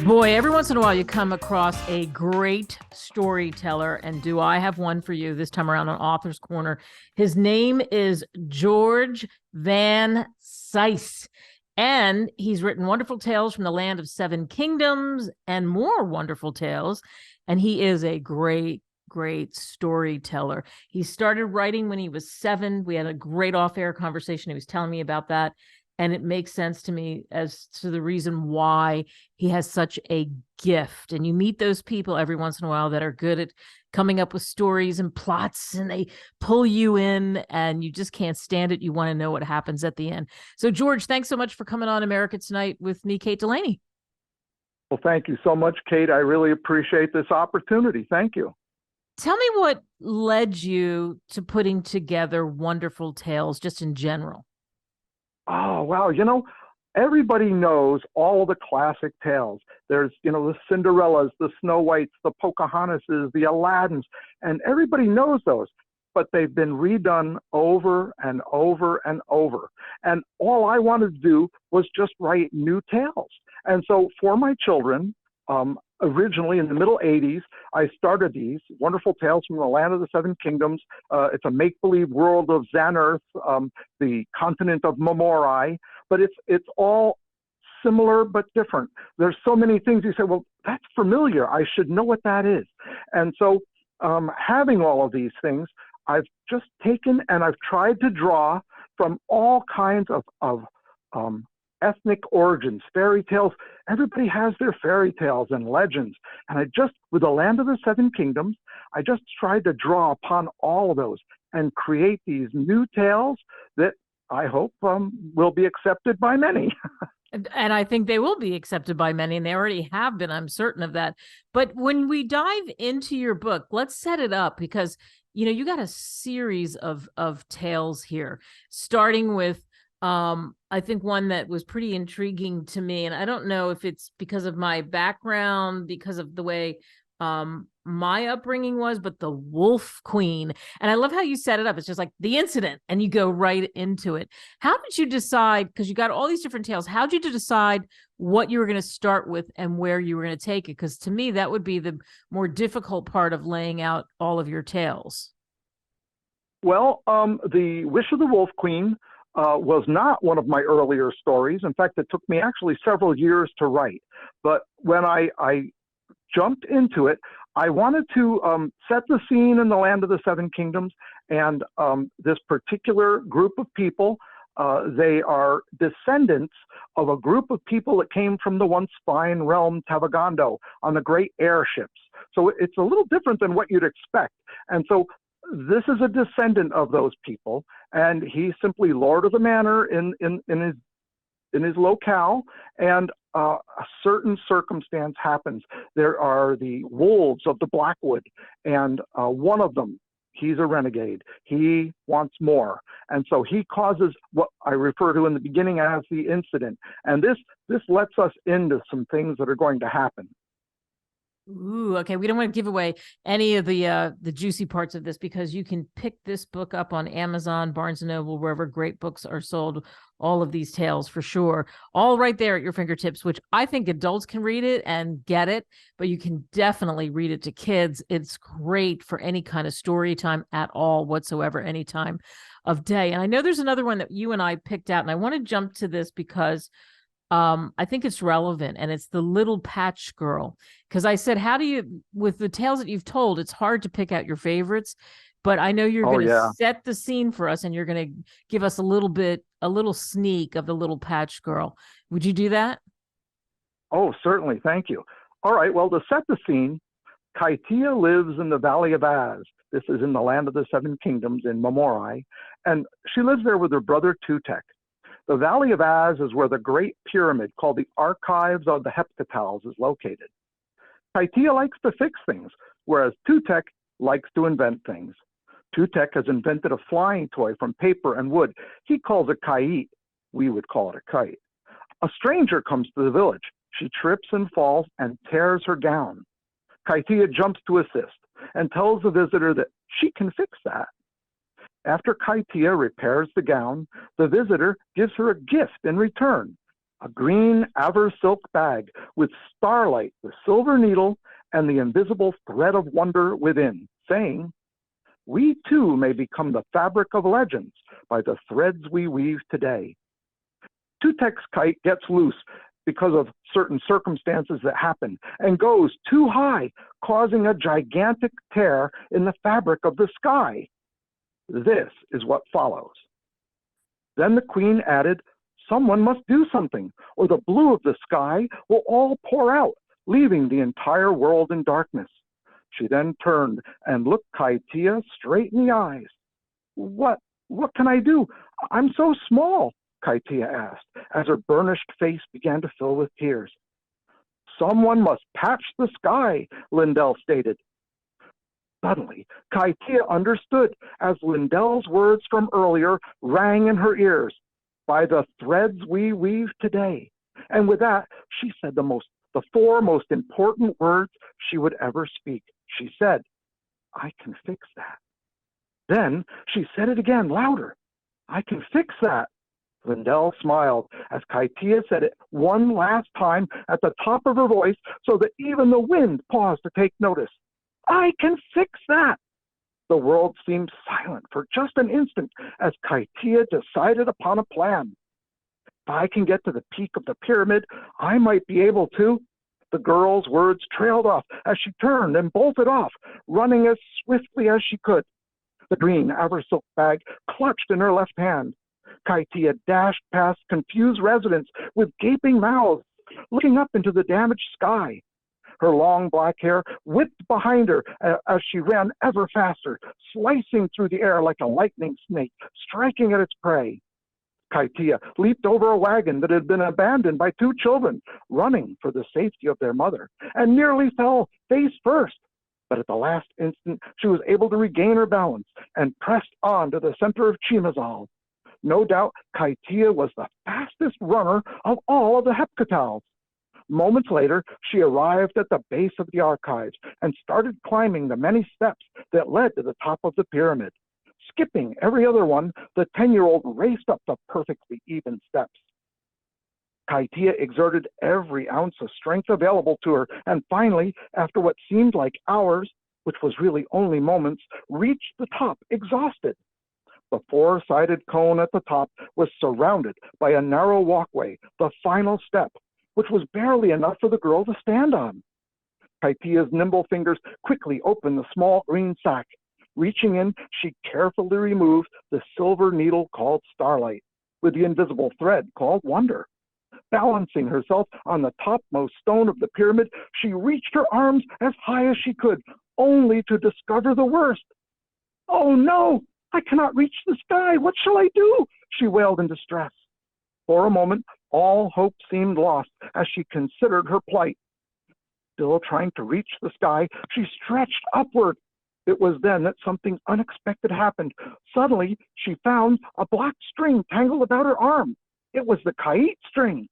Boy, every once in a while you come across a great storyteller, and do I have one for you this time around on Author's Corner. His name is George Van Sise, and he's written wonderful tales from the land of seven kingdoms and more wonderful tales, and he is a great storyteller. He started writing when he was 7. We had a great off-air conversation. He was telling me about that. And it makes sense to me as to the reason why he has such a gift. And you meet those people every once in a while that are good at coming up with stories and plots, and they pull you in and you just can't stand it. You want to know what happens at the end. So, George, thanks so much for coming on America Tonight with me, Kate Delaney. Well, thank you so much, Kate. I really appreciate this opportunity. Thank you. Tell me what led you to putting together Wonderfultales just in general. Oh, wow. Everybody knows all the classic tales. There's, the Cinderellas, the Snow Whites, the Pocahontases, the Aladdins, and everybody knows those. But they've been redone over and over and over. And all I wanted to do was just write new tales. And so for my children, originally in the middle 80s, I started these wonderful tales from the land of the seven kingdoms. It's a make-believe world of Xanarth, the continent of Momorai, but it's all similar but different. There's so many things you say, well, that's familiar. I should know what that is. And so having all of these things, I've just taken and I've tried to draw from all kinds of ethnic origins, fairy tales. Everybody has their fairy tales and legends. And with the land of the seven kingdoms, I just tried to draw upon all of those and create these new tales that I hope will be accepted by many. And I think they will be accepted by many, and they already have been. I'm certain of that. But when we dive into your book, let's set it up because, you got a series of tales here, starting with I think one that was pretty intriguing to me, and I don't know if it's because of my background, because of the way my upbringing was, but the Wolf Queen. And I love how you set it up. It's just like the incident, and you go right into it. How did you decide, because you got all these different tales, how did you decide what you were going to start with and where you were going to take it? Because to me, that would be the more difficult part of laying out all of your tales. Well, the Wish of the Wolf Queen was not one of my earlier stories. In fact, it took me actually several years to write. But when I jumped into it, I wanted to set the scene in the land of the seven kingdoms. And this particular group of people, they are descendants of a group of people that came from the once fine realm Tavagando on the great airships. So it's a little different than what you'd expect. And so this is a descendant of those people, and he's simply lord of the manor in his locale, and a certain circumstance happens. There are the wolves of the Blackwood, and one of them, he's a renegade. He wants more, and so he causes what I refer to in the beginning as the incident. And this lets us into some things that are going to happen. Ooh, okay. We don't want to give away any of the juicy parts of this, because you can pick this book up on Amazon, Barnes & Noble, wherever great books are sold. All of these tales for sure, all right there at your fingertips, which I think adults can read it and get it, but you can definitely read it to kids. It's great for any kind of story time at all whatsoever, any time of day. And I know there's another one that you and I picked out, and I want to jump to this because I think it's relevant, and it's the Little Patch Girl. Because I said, how do you, with the tales that you've told, it's hard to pick out your favorites, but I know you're going to set the scene for us, and you're going to give us a little sneak of the Little Patch Girl. Would you do that? Oh, certainly. Thank you. All right. Well, to set the scene, Kaitia lives in the Valley of Az. This is in the land of the seven kingdoms in Momorai, and she lives there with her brother Tutek. The Valley of Az is where the great pyramid called the Archives of the Heptatals is located. Kaitia likes to fix things, whereas Tutek likes to invent things. Tutek has invented a flying toy from paper and wood. He calls it kite. We would call it a kite. A stranger comes to the village. She trips and falls and tears her gown. Kaitia jumps to assist and tells the visitor that she can fix that. After Kaitia repairs the gown, the visitor gives her a gift in return, a green aver silk bag with Starlight, the silver needle, and the invisible thread of wonder within, saying, "We too may become the fabric of legends by the threads we weave today." Tutek's kite gets loose because of certain circumstances that happen and goes too high, causing a gigantic tear in the fabric of the sky. This is what follows. Then the queen added, "Someone must do something, or the blue of the sky will all pour out, leaving the entire world in darkness." She then turned and looked Kaitia straight in the eyes. What can I do? I'm so small," Kaitia asked, as her burnished face began to fill with tears. "Someone must patch the sky," Lindell stated. Suddenly, Kaitia understood as Lindell's words from earlier rang in her ears. "By the threads we weave today." And with that, she said the four most important words she would ever speak. She said, "I can fix that." Then she said it again, louder. "I can fix that." Lindell smiled as Kaitia said it one last time at the top of her voice so that even the wind paused to take notice. "I can fix that." The world seemed silent for just an instant as Kaitia decided upon a plan. "If I can get to the peak of the pyramid, I might be able to." The girl's words trailed off as she turned and bolted off, running as swiftly as she could. The green aver silk bag clutched in her left hand. Kaitia dashed past confused residents with gaping mouths, looking up into the damaged sky. Her long black hair whipped behind her as she ran ever faster, slicing through the air like a lightning snake, striking at its prey. Kaitia leaped over a wagon that had been abandoned by two children, running for the safety of their mother, and nearly fell face first. But at the last instant, she was able to regain her balance and pressed on to the center of Chimazal. No doubt, Kaitia was the fastest runner of all of the Heptatals. Moments later, she arrived at the base of the archives and started climbing the many steps that led to the top of the pyramid. Skipping every other one, the 10-year-old raced up the perfectly even steps. Kaitia exerted every ounce of strength available to her, and finally, after what seemed like hours, which was really only moments, reached the top exhausted. The four-sided cone at the top was surrounded by a narrow walkway, the final step, which was barely enough for the girl to stand on. Kaitia's nimble fingers quickly opened the small green sack. Reaching in, she carefully removed the silver needle called Starlight, with the invisible thread called Wonder. Balancing herself on the topmost stone of the pyramid, she reached her arms as high as she could, only to discover the worst. "Oh no, I cannot reach the sky. What shall I do?" she wailed in distress. For a moment, all hope seemed lost as she considered her plight. Still trying to reach the sky, she stretched upward. It was then that something unexpected happened. Suddenly, she found a black string tangled about her arm. It was the kite string.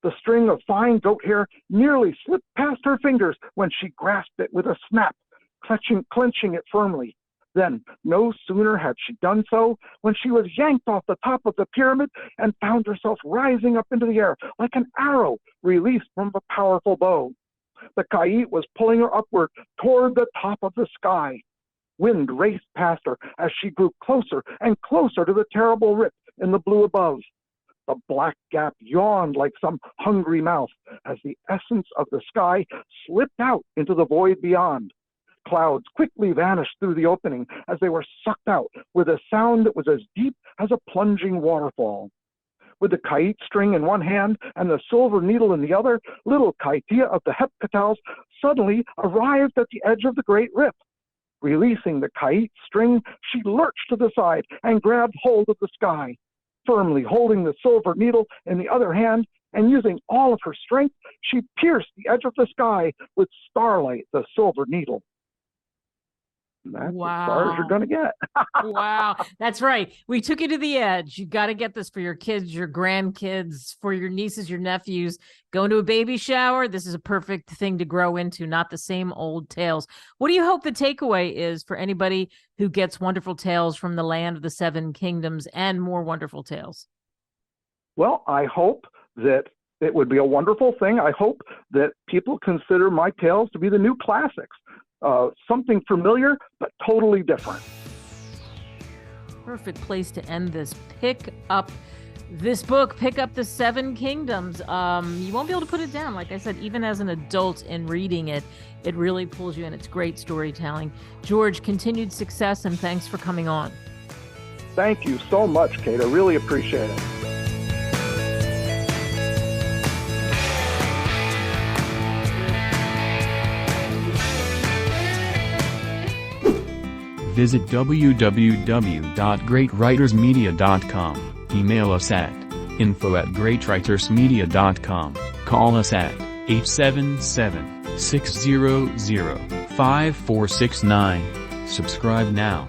The string of fine goat hair nearly slipped past her fingers when she grasped it with a snap, clenching it firmly. Then, no sooner had she done so, when she was yanked off the top of the pyramid and found herself rising up into the air like an arrow released from a powerful bow. The kite was pulling her upward toward the top of the sky. Wind raced past her as she grew closer and closer to the terrible rip in the blue above. The black gap yawned like some hungry mouth as the essence of the sky slipped out into the void beyond. Clouds quickly vanished through the opening as they were sucked out with a sound that was as deep as a plunging waterfall. With the kite string in one hand and the silver needle in the other, little Kaitia of the Heptatals suddenly arrived at the edge of the great rip. Releasing the kite string, she lurched to the side and grabbed hold of the sky. Firmly holding the silver needle in the other hand and using all of her strength, she pierced the edge of the sky with Starlight, the silver needle. And that's as far as you're going to get. Wow. That's right. We took you to the edge. You got to get this for your kids, your grandkids, for your nieces, your nephews. Going to a baby shower. This is a perfect thing to grow into, not the same old tales. What do you hope the takeaway is for anybody who gets wonderful tales from the land of the seven kingdoms and more wonderful tales? Well, I hope that it would be a wonderful thing. I hope that people consider my tales to be the new classics. Something familiar, but totally different. Perfect place to end this. Pick up this book, pick up The Seven Kingdoms. You won't be able to put it down. Like I said, even as an adult in reading it, it really pulls you in. It's great storytelling. George, continued success, and thanks for coming on. Thank you so much, Kate. I really appreciate it. Visit www.greatwritersmedia.com. Email us at info@greatwritersmedia.com. Call us at 877-600-5469. Subscribe now.